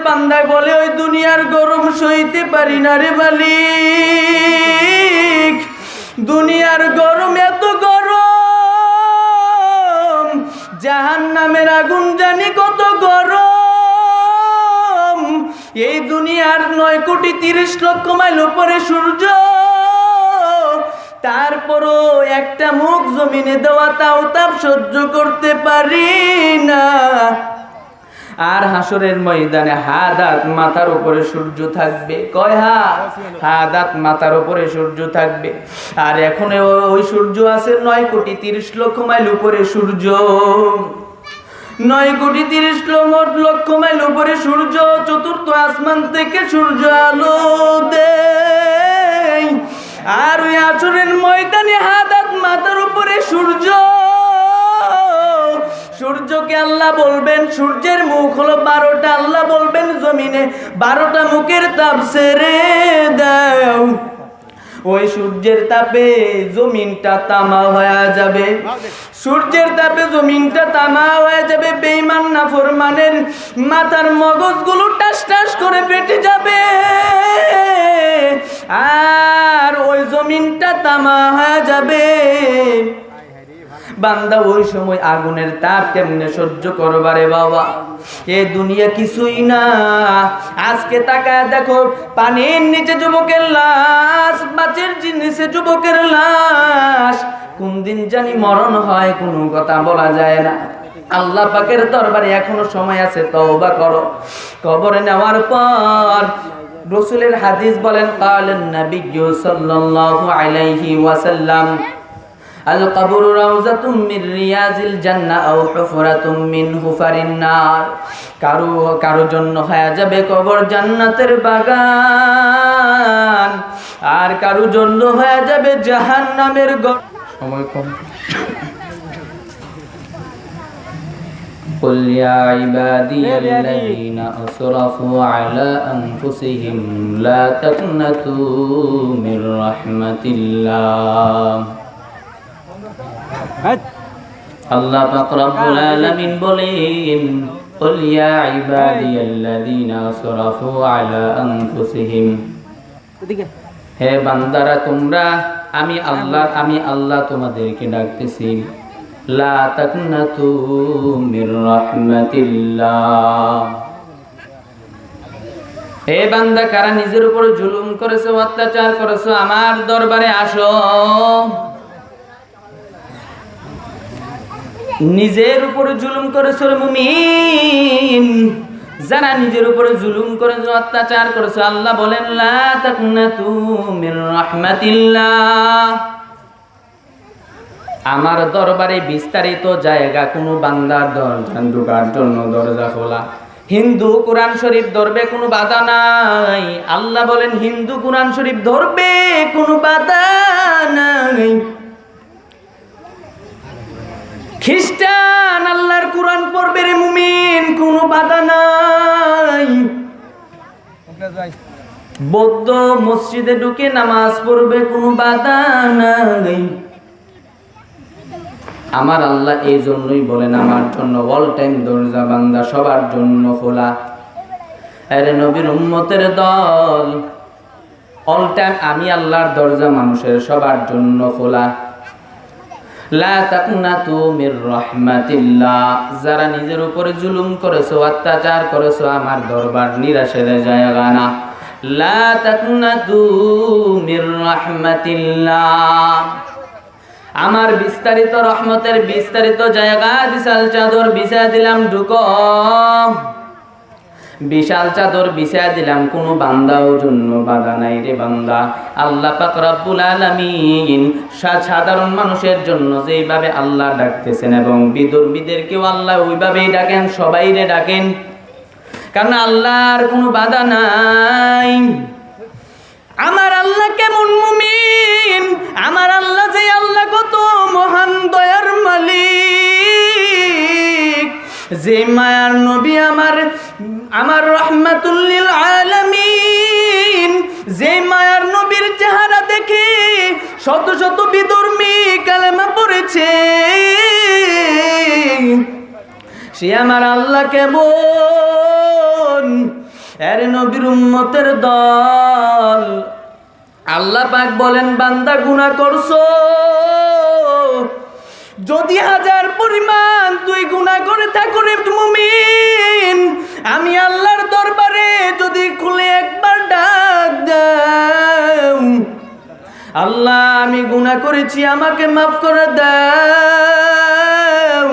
বান্দায় বলে ওই দুনিয়ার গরম সইতে পারি না রে মালিক, দুনিয়ার গরম এত গরম, জাহান্নামের আগুন জানি কত গরম। এই দুনিয়ার 9,30,00,000 মাইল উপরে সূর্য, তারপরও একটা মুখ জমিনে দেওয়া তাও তাপ সহ্য করতে পারি না। আর হাসরের ময়দানে হাত মাথার উপরে সূর্য থাকবে, কয় হাত মাথার উপরে সূর্য থাকবে। আর এখন ওই সূর্য আছে 9,30,00,000 মাইল উপরে সূর্য, 9,30,00,000 মাইল উপরে সূর্য। চতুর্থ আসমান থেকে সূর্য আলো দেয়, আর ওই হাসরের ময়দানে হাত মাথার উপরে সূর্য। সূর্যকে আল্লাহ বলবেন, সূর্যের মুখ হলো 12টা, আল্লাহ বলবেন জমিনে 12টা মুখের তাপ ছেড়ে দাও। ওই সূর্যের তাপে জমিনটা তামা হয়ে যাবে, সূর্যের তাপে জমিনটা তামা হয়ে যাবে। বেঈমান নাফরমানের মাথার মগজগুলো টাস টাস করে ফেটে যাবে, আর ওই জমিনটা তামা হয়ে যাবে। বান্দা ওই সময় আগুনের তাপ কেমনে সহ্য করবারে বাবা? এ দুনিয়া কিছুই না। আজকে তাকায় দেখো, পানির নিচে যুবকের লাশ, মাছের নিচে যুবকের লাশ। কোন দিন জানি মরণ হয়, কোনো কথা বলা যায় না। আল্লাহ পাকের দরবারে এখনো সময় আছে, তওবা করো। কবরে নেওয়ার পর রাসূলের হাদিস বলেন, কালেন নবী সাল্লাল্লাহু আলাইহি ওয়াসাল্লাম, আল কবরু রাউযাতুম মির রিয়াজিল জান্নাহ আও হুফরাতুম মিন হুফারিন নার। কারো জন্য হয়ে যাবে কবর জান্নাতের বাগান, আর কারো জন্য হয়ে যাবে জাহান্নামের গর্ত। সময় কম। قل يا عبادي الذين أسرفوا على أنفسهم لا تقنطوا من رحمة الله। আল্লাহ পাক রব্বুল আলামিন বলেন, قل يا عبادي الذين أسرفوا على أنفسهم, হে বান্দারা তোমরা, আমি আল্লাহ তোমাদেরকে ডাকতেছি, লা তাকনাতু মির রাহমাতিল্লাহ। হে বান্দা, কারা নিজের উপর জুলুম করেছো, অত্যাচার করেছো, আমার দরবারে আসো। নিজের উপরে জুলুম করেছো রে মুমিন, যারা নিজের উপরে জুলুম করেছো, অত্যাচার করেছো, আল্লাহ বলেন লা তাকনাতু মির রাহমাতিল্লাহ। আমার দরবারে বিস্তারিত জায়গা, কোনো বান্দার ঢোকার জন্য দরজা খোলা। হিন্দু কোরআন শরীফ ধরবে, কোনো বাধা নাই। আল্লাহ বলেন হিন্দু কোরআন শরীফ ধরবে, কোনো বাধা নাই। খ্রিস্টান আল্লাহর কোরআন পড়বে রে মুমিন, কোনো বাধা নাই। বৌদ্ধ মসজিদে ঢুকে নামাজ পড়বে, কোনো বাধা নাই। আমার আল্লাহ এই জন্যই বলেন, আমার জন্য অল টাইম দরজা বান্দা সবার জন্য খোলা। আরে নবীর উম্মতের দল, অল টাইম আমি আল্লাহর দরজা মানুষের সবার জন্য খোলা। লা তাকনাতু মির রাহমাতিল্লাহ। যারা নিজের উপরে জুলুম করেছো, অত্যাচার করেছো, আমার দরবার নিরাশের জায়গা না। লা তাকনাতু মির রাহমাতিল্লাহ। আমার বিস্তারিত রহমতের বিস্তারিত জায়গা, বিশাল চাদর বিছায়া দিলাম, ঢুকো। বিশাল চাদর বিছায়া দিলাম, কোনো বান্দাও জন্য বাধা নাই রে বান্দা। আল্লাহ পাক রব্বুল আলামিন সাধারণ মানুষের জন্য যেইভাবে আল্লাহ ডাকতেছেন, এবং বিদুর্বীদেরকেও আল্লাহ ওইভাবেই ডাকেন, সবাইরে ডাকেন, কারণ আল্লাহর কোনো বাধা নাই। আমার আল্লাহ কেমন মুমিন, আমার আল্লাহ যে আল্লাহ কত মহান দয়ার মালিক, যে মায়ার নবী আমার রাহমাতুল লিল আলামিন, যে মায়ার নবীর চেহারা দেখে শত শত বিধর্মী কালেমা পড়েছে, সে আমার আল্লাহ কেমন এর নবীর উম্মতের দল, আল্লাহ পাক বলেন বান্দা গুনাহ করছো, যদি 1000 পরিমাণ তুই গুনাহ করে থাকো রে মুমিন, আমি আল্লাহর দরবারে যদি খুলে একবার ডাক দাও, আল্লাহ আমি গুনাহ করেছি আমাকে মাফ করে দাও,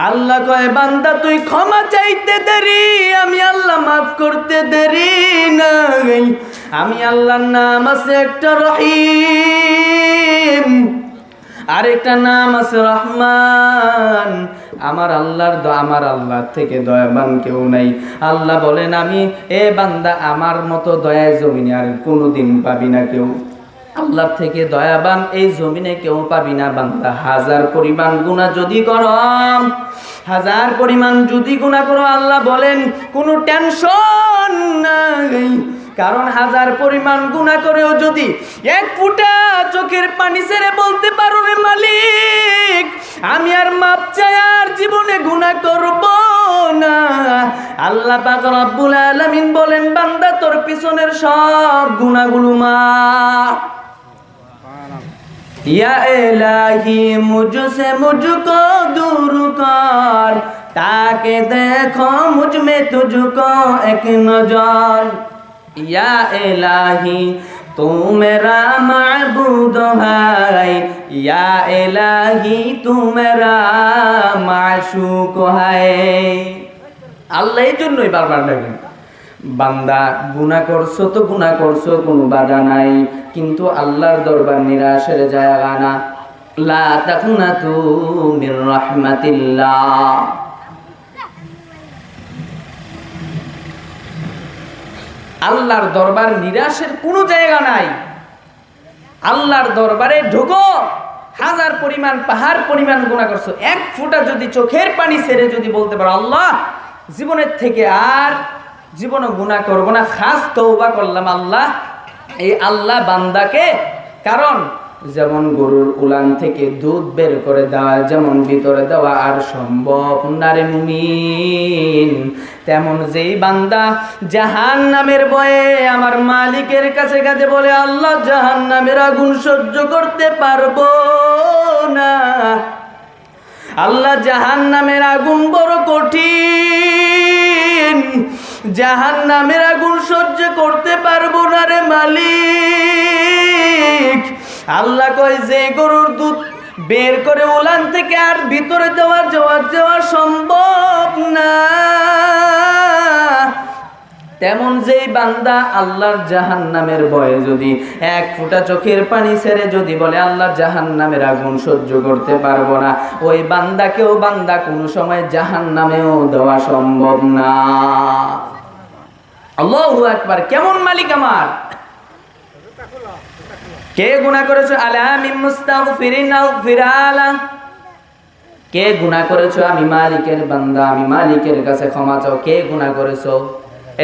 আল্লাহ কয় বান্দা তুই ক্ষমা চাইতে দেরি, আমি আল্লাহ মাফ করতে দেরি নাই। আমি আল্লাহর নাম আছে একটা রহিম, আরেকটা নাম আছে রহমান। আমার আল্লাহ থেকে দয়াবান কেউ নাই। আল্লাহ বলেন আমি বান্দা আমার মতো দয়া জমিনে আর কোনোদিন পাবি না কেউ। আল্লাহর থেকে দয়াবান এই জমিনে কেউ পাবি না বান্দা। 1000 পরিমাণ গুনাহ যদি করো, 1000 পরিমাণ যদি গুনাহ করো, আল্লাহ বলেন কোনো টেনশন নাই, কারণ 1000 পরিমাণ গুনাহ করেও যদি 1 ফোঁটা চোখের পানি ছেড়ে বলতে পারো রে মালিক আমি আর মাপ চাই আর জীবনে গুনাহ করব না, আল্লাহ পাক রব্বুল আলামিন বলেন বান্দা তোর পিছনের সব গুনাহগুলো মাফ। या इलाही मुझसे मुझको दूर कर, ताकि देखो मुझ में तुझको एक नजर। या इलाही तू मेरा माबूद है, या इलाही तू मेरा माशूक है। আল্লাহ এই জন্যই বারবার ডাকেন বান্দা গুনাহ করছো তো গুনাহ করছো, কোনো বাধা নাই, কিন্তু আল্লাহর দরবার নিরাশের জায়গা না। লা তাকনাতু মির রাহমাতিল্লাহ। আল্লাহর দরবার নিরাশের কোনো জায়গা নাই। আল্লাহর দরবারে ঢোকো, 1000 পরিমাণ পাহাড় পরিমাণ গুনাহ করছো, 1 ফোঁটা যদি চোখের পানি ছেড়ে যদি বলতে পারো আল্লাহ জীবনের থেকে আর জীবনে গুনাহ করব না, খাস তওবা করলাম আল্লাহ, এই আল্লাহ বান্দাকে, কারণ যেমন গরুর উলান থেকে দুধ বের করে দেওয়া যেমন ভিতরে দেওয়া আর সম্ভব না রে মুমিন, তেমন যেই বান্দা জাহান্নামের ভয়ে আমার মালিকের কাছে কাছে বলে আল্লাহ জাহান্নামের আগুন সহ্য করতে পারবো না, আল্লাহ জাহান্নামের আগুন বড় কঠিন, জাহান্নামের আগুন সহ্য করতে পারবো না রে মালিক। আল্লাহ কয় যে গরুর দুধ বের করে উলান থেকে আর ভিতরে যাওয়া সম্ভব না, তেমন যেই বান্দা আল্লাহর জাহান্নামের ভয়ে যদি 1 ফোঁটা চোখের পানি ছেড়ে যদি বলে আল্লাহ জাহান্নামের আগুন সহ্য করতে পারবো না, ওই বান্দাকেও বান্দা কোনো সময় জাহান্নামেও দেওয়া সম্ভব না। আল্লাহু আকবার। কেমন মালিক আমার! কে গুনাহ করেছো আলা মিন মুস্তাগফিরিন আগফিরালা, কে গুনাহ করেছো আমি মালিকের বান্দা, আমি মালিকের কাছে ক্ষমা চাও। কে গুনাহ করেছো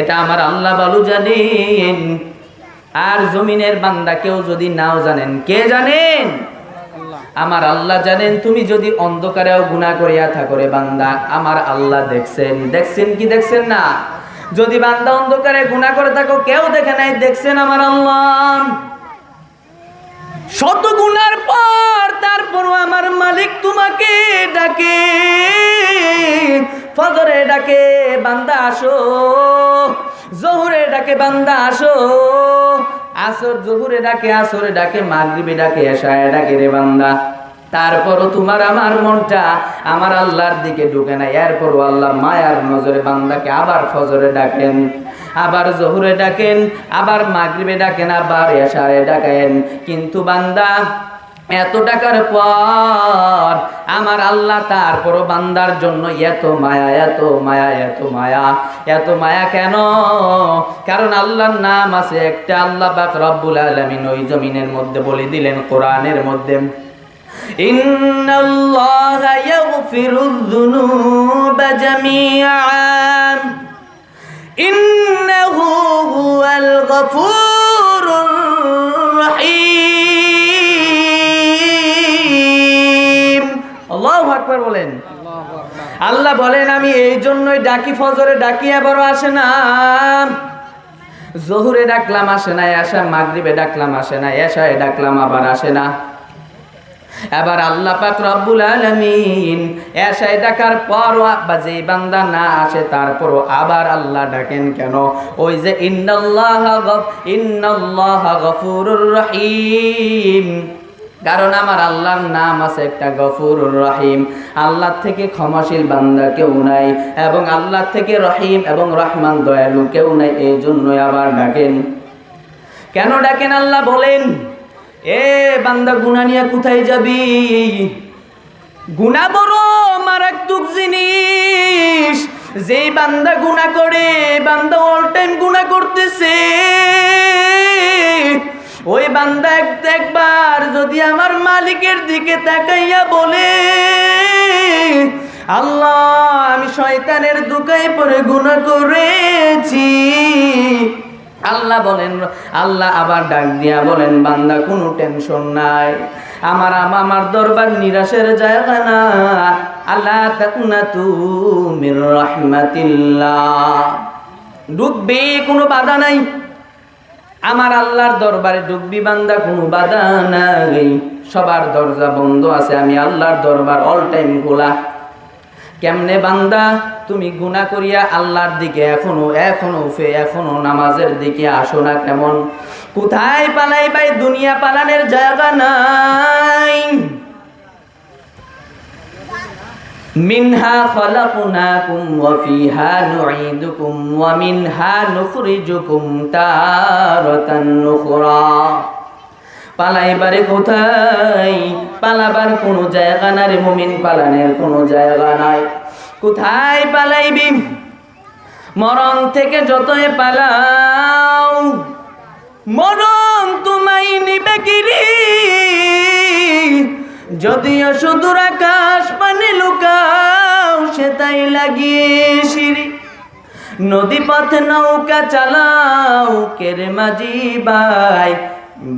এটা আমার আল্লাহ ভালো জানেন, আর জমিনের বান্দা কেউ যদি নাও জানেন, কে জানেন? আমার আল্লাহ জানেন। তুমি যদি অন্ধকারেও গুনাহ করিয়া থাকো রে বান্দা, আমার আল্লাহ দেখছেন কি দেখছেন না? যদি বান্দা অন্ধকারে গুনাহ করে থাকো কেউ দেখে নাই, দেখছেন আমার আল্লাহ। শত গুনার পর তারপরও আমার মালিক তোমাকে ডাকে, ফজরে ডাকে বান্দা আসো, জোহরে ডাকে বান্দা আসো, আসর জোহরে ডাকে, আসরে ডাকে, মাগরিবে ডাকে, এশায়ে ডাকে রে বান্দা। তারপরও তোমার আমার মনটা আমার আল্লাহর দিকে ঢুকে না। এরপরও আল্লাহ মায়ার নজরে বান্দাকে আবার ফজরে ডাকেন, আবার জোহরে ডাকেন, আবার মাগরিবে ডাকেন, আবার এশায়ে ডাকেন। কিন্তু বান্দা এত টাকার পর আমার আল্লাহ তারপরও বান্দার জন্য এত মায়া, এত মায়া, এত মায়া, এত মায়া কেন? কারণ আল্লাহর নাম আছে একটা, আল্লাহ পাক রব্বুল আলামিন ওই জমিনের মধ্যে বলে দিলেন কোরআনের মধ্যে, ইন্নাল্লাহা ইয়াগফিরুয যুনুবা জামিআন ইন্নাহু হুয়াল গফুরুর রহিম। আল্লাহু আকবার বলেন। আল্লাহ বলেন আমি এই জন্যই ডাকি, ফজরে ডাকি, এবারও আসে না। জোহরে ডাকলাম আসে না, এশা মাগরিবে ডাকলাম আসে না, এশায় ডাকলাম আবার আসে না। এবার আল্লাহ পাক রব্বুল আলামিন এশায় ডাকার পর বা যে বান্দা না আসে তারপরও আবার আল্লাহ ডাকেন কেন? ওই যে ইন্নাল্লাহা গফুরুর রহিম, কারণ আমার আল্লাহর নাম আছে একটা গফুরুর রহিম। আল্লাহ থেকে ক্ষমাশীল বান্দা কেউ নাই, এবং আল্লাহ থেকে রহিম এবং রহমান দয়ালু কেউ নাই। এই জন্যই আবার ডাকেন। কেন ডাকেন আল্লাহ বলেন, এ বান্দা গুনাহ নিয়ে কোথায় যাবি? গুনাহ বড় মারাত্মক জিনিস। যেই বান্দা গুনাহ করে, বান্দা অল টাইম গুনাহ করতেছে, ওই বান্দা একবার যদি আমার মালিকের দিকে তাকাইয়া বলে, আল্লাহ আমি শয়তানের ধোঁকায় পড়ে গুনাহ করেছি, আল্লাহ বলেন, আল্লাহ আবার ডাক দিয়া বলেন, বান্দা কোনো টেনশন নাই, আমার দরবার নিরাশের জায়গা না। আল্লাহ তাকুনাতু মির রাহমাতিল্লাহ, ডুববি কোনো বাধা নাই। আমার আল্লাহর দরবারে ডুববি বান্দা, কোনো বাধা নাই। সবার দরজা বন্ধ আছে, আমি আল্লাহর দরবার অল টাইম খোলা। কেমনে বান্দা তুমি গুনাহ করিয়া আল্লাহর দিকে এখনো নামাজের দিকে আসো না? কেমন কোথায় পালাই ভাই? দুনিয়া পালানের জায়গা নাই। মিনহা খলাকনাকুম ওয়া ফিহা নুঈদুকুম ওয়া মিনহা নুখরিজুকুম তারাতান নুখরা। পালাইবারে কোথায়? পালাবার কোনো জায়গা না রে মুমিন, পালানের কোনো জায়গা নাই। কোথায় পালাইবি? মরণ থেকে যতই পালাও, মরণ তোমায় নিবে গিরি। যদিও সুদূর আকাশ পানে লুকাও, সে তাই লাগিয়ে সিঁড়ি। নদী পথে নৌকা চালাও, কেরে মাঝি ভাই,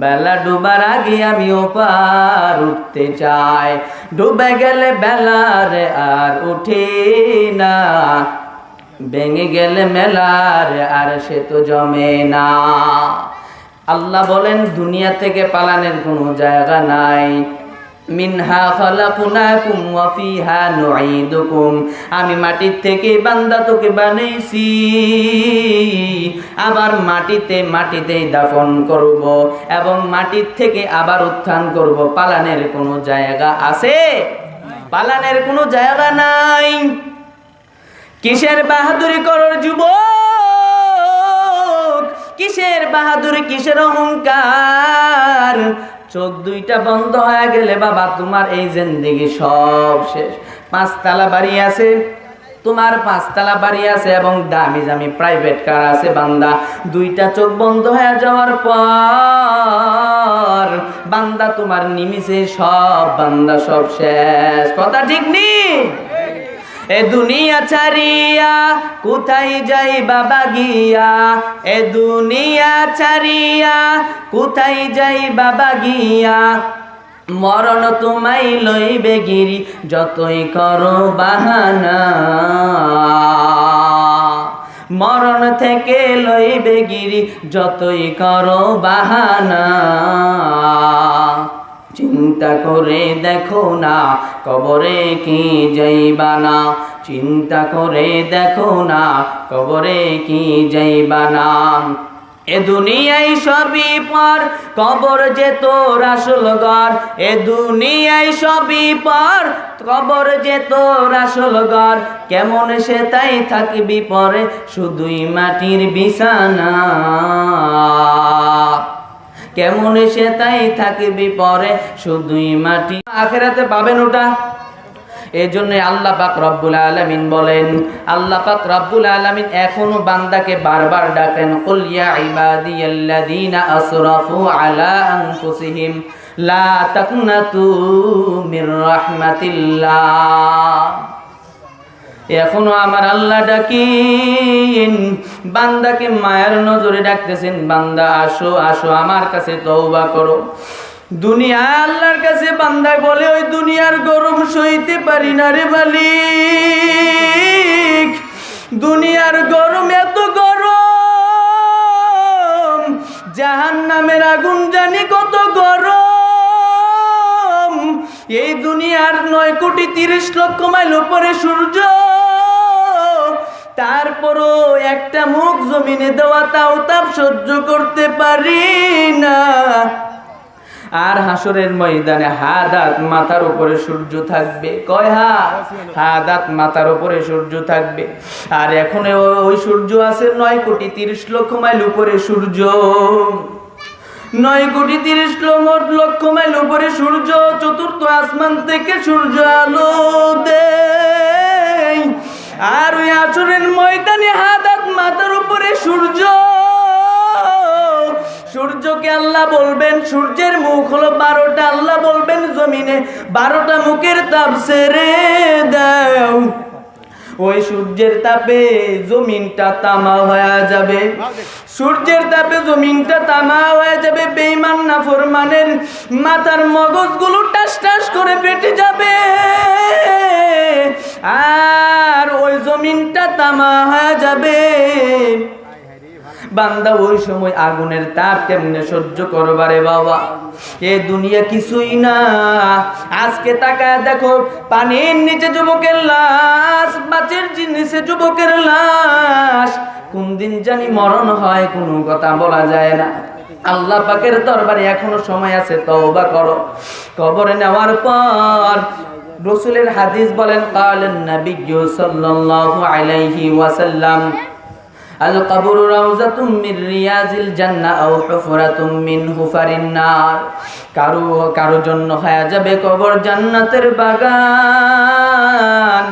বেলা ডুবার আগে আমি ওপার উঠতে চাই। ডুবে গেলে বেলার আর উঠে না, ভেঙে গেলে মেলার আর সে তো জমে না। আল্লাহ বলেন দুনিয়া থেকে পালানের কোনো জায়গা নাই। মিনহা খালাকনাকুম ওয়া ফিহা নুঈদুকুম, আমি মাটির থেকে বান্দা তোকে বানাইছি, আবার মাটিতেই দাফন করব এবং মাটির থেকে আবার উত্থান করব। পালানের কোনো জায়গা আছে? পালানের কোনো জায়গা নাই। কিসের বাহাদুরি করর যুবক? কিসের বাহাদুরি, কিসের অহংকার? চোখ দুইটা বন্ধ হয়ে গেলে বাবা তোমার এই জিন্দেগি সব শেষ। 5 তলা বাড়ি আছে, তোমার 5 তলা বাড়ি আছে এবং দামি দামি প্রাইভেট কার আছে, বান্দা দুইটা চোখ বন্ধ হয়ে যাওয়ার পর বান্দা তোমার নিমিষে সব, বান্দা সব শেষ। কথা ঠিক নেই? এ দুনিয়া ছাড়িয়া কোথায় যাই বাবা গিয়া? এ দুনিয়া ছাড়িয়া কোথায় যাই বাবা গিয়া? মরণ তোমায় লইবে গিরি, যতই করো বাহানা। মরণ থেকে লইবে গিরি, যতই করো বাহানা। চিন্তা করে দেখো না কবরে কি যাইবা না, চিন্তা করে দেখো না কবরে কি যাইবা না। এ দুনিয়ায় সবই পর, কবর যে তোর আসল ঘর। এ দুনিয়ায় সবই পর, কবর যে তোর আসল ঘর। কেমন সে তাই থাকবি পরে, শুধুই মাটির বিছানা। কেমন সে তাই থাকবি পরে, শুধুই মাটি। আখিরাতে পাবেন ওটা। এই জন্য আল্লাহ পাক রব্বুল আলামিন বলেন, আল্লাহ পাক রব্বুল আলামিন এখনো বান্দাকে বারবার ডাকেন, কুল ইয়া ইবাদিয়াল্লাযীনা আসরাফু আলা আনফুসিহিম লা তাকনাতু মির রাহমাতিল্লাহ। এখনো আমার আল্লাহ ডাকেন, বান্দাকে মায়ের নজরে ডাকতেছেন, বান্দা আসো আসো আমার কাছে তওবা করো। দুনিয়া আল্লাহর কাছে বান্দা বলে, ওই দুনিয়ার গরম সইতে পারি না রে মালিক, দুনিয়ার গরম এত গরম, জাহান্নামের আগুন জানি কত গরম। এই দুনিয়ার 9,30,00,000 মাইল উপরে সূর্য, তারপরও একটা মুখ জমিনে দেওয়া তাও তাপ সহ্য করতে পারি না। আর হাসরের ময়দানে হাত মাথার উপরে সূর্য থাকবে। কয় হাত মাথার উপরে সূর্য থাকবে। আর এখন ওই সূর্য আছে 9,30,00,000 মাইল উপরে সূর্য। 9,30,00,000 মাইল উপরে সূর্য। চতুর্থ আসমান থেকে সূর্য আলো দেয়। আর ওই হাসরের ময়দানে হাত মাথার উপরে সূর্য। সূর্যকে আল্লাহ বলবেন, সূর্যের মুখ হলো 12টা, আল্লাহ বলবেন জমিনে 12টা মুখের তাপ ছেড়ে দাও। ওই সূর্যের তাপে জমিনটা তামা হয়ে যাবে। সূর্যের তাপে জমিনটা তামা হয়ে যাবে। বেঈমান নাফরমানের মাথার মগজগুলো টাস টাস করে ফেটে যাবে। আর ওই জমিনটা তামা হয়ে যাবে। বান্দা ওই সময় আগুনের তাপ কেমনে সহ্য করবারে বাবা? এ দুনিয়া কিছুই না। আজকে তাকায় দেখো, পানির নিচে যুবকের লাশ, মাছের নিচে যুবকের লাশ। কোন দিন জানি মরণ হয়, কোনো কথা বলা যায় না। আল্লাহ পাকের দরবারে এখনো সময় আছে, তওবা করো। কবরে নেওয়ার পর রাসূলের হাদিস বলেন, কালেন নবী সাল্লাল্লাহু আলাইহি ওয়াসাল্লাম, আল কবরু রাউযাতুম মির রিয়াজিল জান্নাহ আও হুফরাতুম মিন হুফারিন নার। কারো জন্য হয়ে যাবে কবর জান্নাতের বাগান,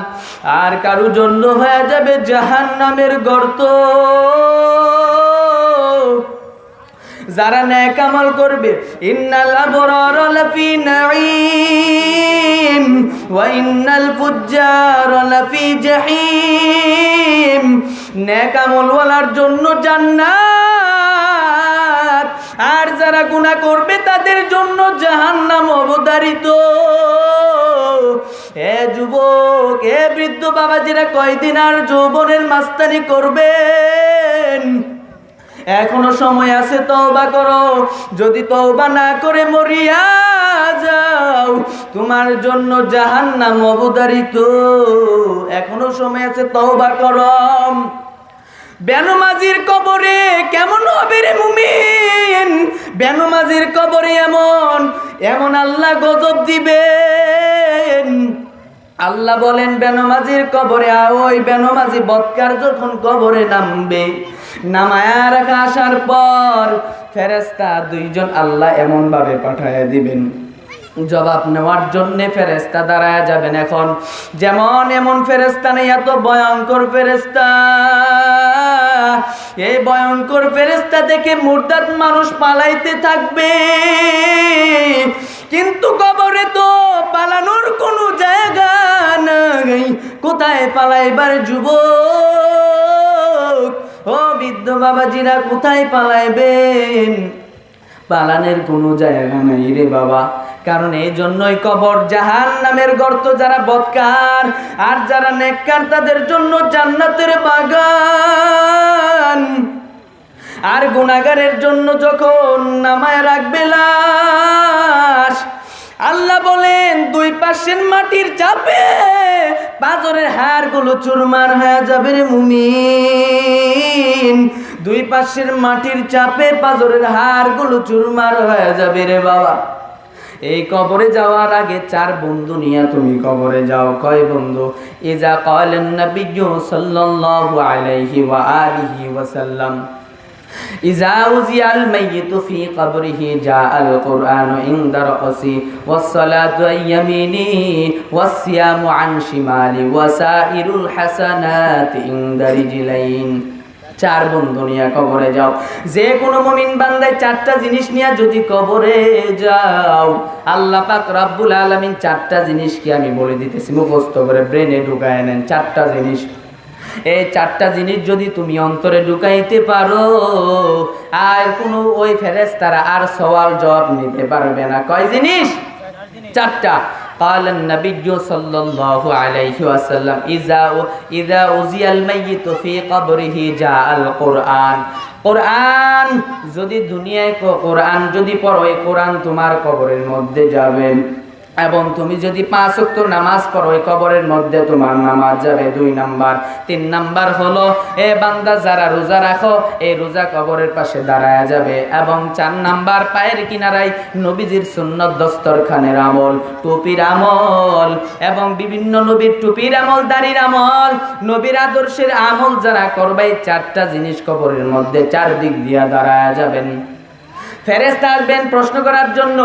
আর কারো জন্য হয়ে যাবে জাহান্নামের গর্ত। যারা নেক আমল করবে, ইন্নাল আবরারা লাফি নাঈম ওয়া ইন্নাল ফুজ্জারা লাফি জাহিম। নেক আমলওয়ালার জন্য জান্নাত, আর যারা গুনাহ করবে তাদের জন্য জাহান্নাম অবধারিত। এ যুবক, এ বৃদ্ধ বাবাজিরা, কয়দিন আর যৌবনের মাস্তানি করবেন? এখনো সময় আছে, তওবা করো। যদি তওবা না করে মরিয়া যাও, তোমার জন্য জাহান্নাম অবধারিত। এখনো সময় আছে, তওবা করো। বেনমাজির কবরে কেমন হবে রে মুমিন? বেনমাজির কবরে এমন আল্লাহ গজব দিবেন। আল্লাহ বলেন, বেনমাজির কবরে, ওই বেনমাজি বদকার যখন কবরে নামবে, নামায়া রাখা আসার পর ফেরেশতা 2 জন আল্লাহ এমন ভাবে পাঠায়া দিবেন, জবাব নেওয়ার জন্য ফেরেশতা দাঁড়ায় যাবেন। এখন যেমন এমন ফেরেশতা নেই, এত ভয়ঙ্কর ফেরেশতা। এই ভয়ঙ্কর ফেরেশতা দেখে মুরতাদ মানুষ পালাইতে থাকবে, কিন্তু কবরে তো পালানোর কোনো জায়গা নাই। কোথায় পালাইবার যুবক? ও বৃদ্ধ বাবাজিরা, কোথায় পালাইবেন? পালানের কোনো জায়গা নাই রে বাবা। কারণ এই জন্যই কবর জাহান্নামের গর্ত। যারা বদকার আর যারা নেককার, তাদের জন্য জান্নাতের বাগান। আর গুনাহগারের জন্য যখন নামায় রাখবে লাশ, আল্লাহ বলেন 2 পাশের মাটির চাপে পাঁজরের হাড়গুলো চুরমার হয়ে যাবে রে মুমিন। 2 পাশের মাটির চাপে পাঁজরের হাড়গুলো চুরমার হয়ে যাবে রে বাবা। এই কবরে যাওয়ার আগে 4 বন্ধু নিয়ে তুমি কবরে যাও। কয় বন্ধু? ইজা ক্বালান নবী সাল্লাল্লাহু আলাইহি ওয়া আলিহি ওয়াসাল্লাম, ইজা উজিয়াল মাইয়িতু ফি কবরিহি জাআল কুরআনু ইনদা রাসি ওয়াস সালাতু আইয়ামিনি ওয়াস সিয়ামু আন শিমালি ওয়া সাইরুল হাসানাতি ইনদা রিজলাইন। 4 বন্ধু নিয়ে কবরে যাও। যে কোনো মুমিন বান্দায় 4টা জিনিস নিয়ে যদি কবরে যাও, আল্লাহ পাক রব্বুল আলামিন 4টা জিনিস কি আমি বলে দিতেছি, মুখস্থ করে ব্রেনে ঢুকায় নেন। 4টা জিনিস, এই 4টা জিনিস যদি তুমি অন্তরে ঢুকাইতে পারো, আর কোনো ওই ফেরেশতারা আর সওয়াল জবাব নিতে পারবে না। কয় জিনিস? 4টা। قال النبي صلى الله عليه وسلم إذا أزي الميت في قبره جاء القرآن কোরআন যদি দুনিয়ায় কোরআন যদি পড়ো এই কোরআন তোমার কবরের মধ্যে যাবে এবং তুমি যদি 5 ওয়াক্ত নামাজ পড়ো এই কবরের মধ্যে তোমার নামাজ যাবে 2 নাম্বার 3 নাম্বার হলো এ বান্দা যারা রোজা রাখো এই রোজা কবরের পাশে দাঁড়ায়া যাবে এবং 4 নাম্বার পায়ের কিনারায় নবীজির সুন্নাত দস্তরখানের আমল টুপির আমল এবং বিভিন্ন নবীর টুপির আমল দাড়ির আমল নবীর আদর্শের আমল যারা করবে 4টা জিনিস কবরের মধ্যে 4 দিক দিয়া দাঁড়ায়া যাবেন ফেরেশতা আসবেন প্রশ্ন করার জন্য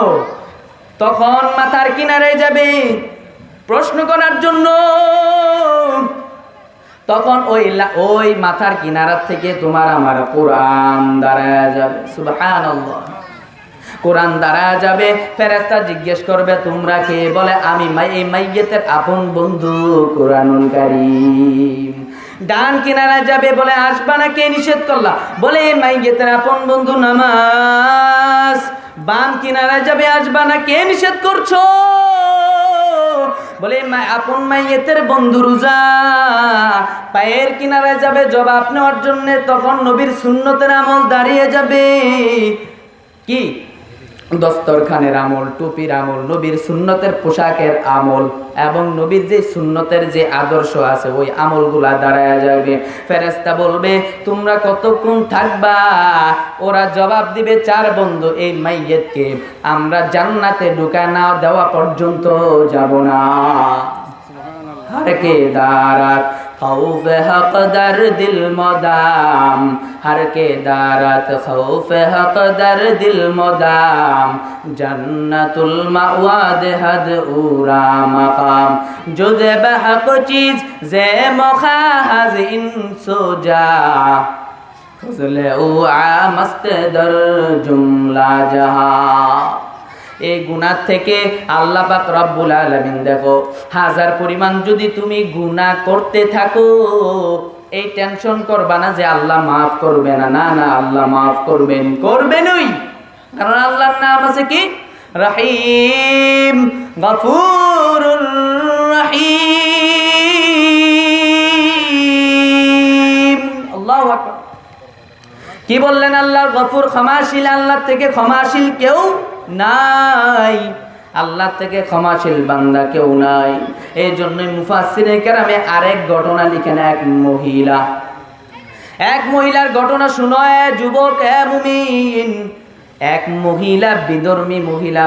তখন মাথার কিনারে যাবে প্রশ্ন করার জন্য তখন ওই মাথার কিনারা থেকে তোমার আমার কোরআন দাঁড়ায় যাবে সুবহানাল্লাহ কোরআন দাঁড়ায় যাবে ফেরেশতা জিজ্ঞেস করবে তোমরা কে বলে আমি এই মাইয়িতের আপন বন্ধু কোরআনুল কারীম ডান কিনারা যাবে বলে আসবা না কে নিষেধ করলা বলে এই মাইয়িতের আপন বন্ধু নামাজ বাম কিনারা যাবে আসবা না কে নিষেধ করছো বলে আপন মাইয়েতের বন্ধু রোজা পায়ের কিনারা যাবে জবাব নেওয়ার জন্য তখন নবীর সুন্নতের আমল দাঁড়িয়ে যাবে কি দস্তরখানের আমল টুপির আমল নবীর সুন্নতের পোশাকের আমল এবং নবীর যে সুন্নতের যে আদর্শ আছে ওই আমলগুলা দাঁড়ায় যাবে ফেরেশতা বলবে তোমরা কতক্ষণ থাকবা ওরা জবাব দিবে 4 বন্ধু এই মাইয়িতকে আমরা জান্নাতে ঢুকায় না দেওয়া পর্যন্ত যাব না हर के दारत खौफ हक दर दिल मदाम हर के दारत खौफ हक दर दिल मदाम जन्नतुल मअवाद हद उरा मकाम जो जे बहक चीज जे मखाज इन सोजा फजले उ मस्त दर जुमला जहां এই গুনাহ থেকে আল্লাহ পাক রব্বুল আলামিন দেখো হাজার পরিমাণ যদি তুমি গুনাহ করতে থাকো এই টেনশন করবা না যে আল্লাহ maaf করবে না না না আল্লাহ maaf করবেনই কারণ আল্লাহর নাম আছে কি রহিম গফুরুর রহিম আল্লাহু আকবার কি বললেন আল্লাহ গফুর ক্ষমাশীল আল্লাহ থেকে ক্ষমাশীল কেউ নাই আল্লাহ থেকে ক্ষমাশীল বান্দা কেউ নাই এই জন্যই মুফাসসিরে কেরামে আরেক ঘটনা লিখেন এক মহিলার ঘটনা শুনো যুবক মুমিন এক মহিলা বিধর্মী মহিলা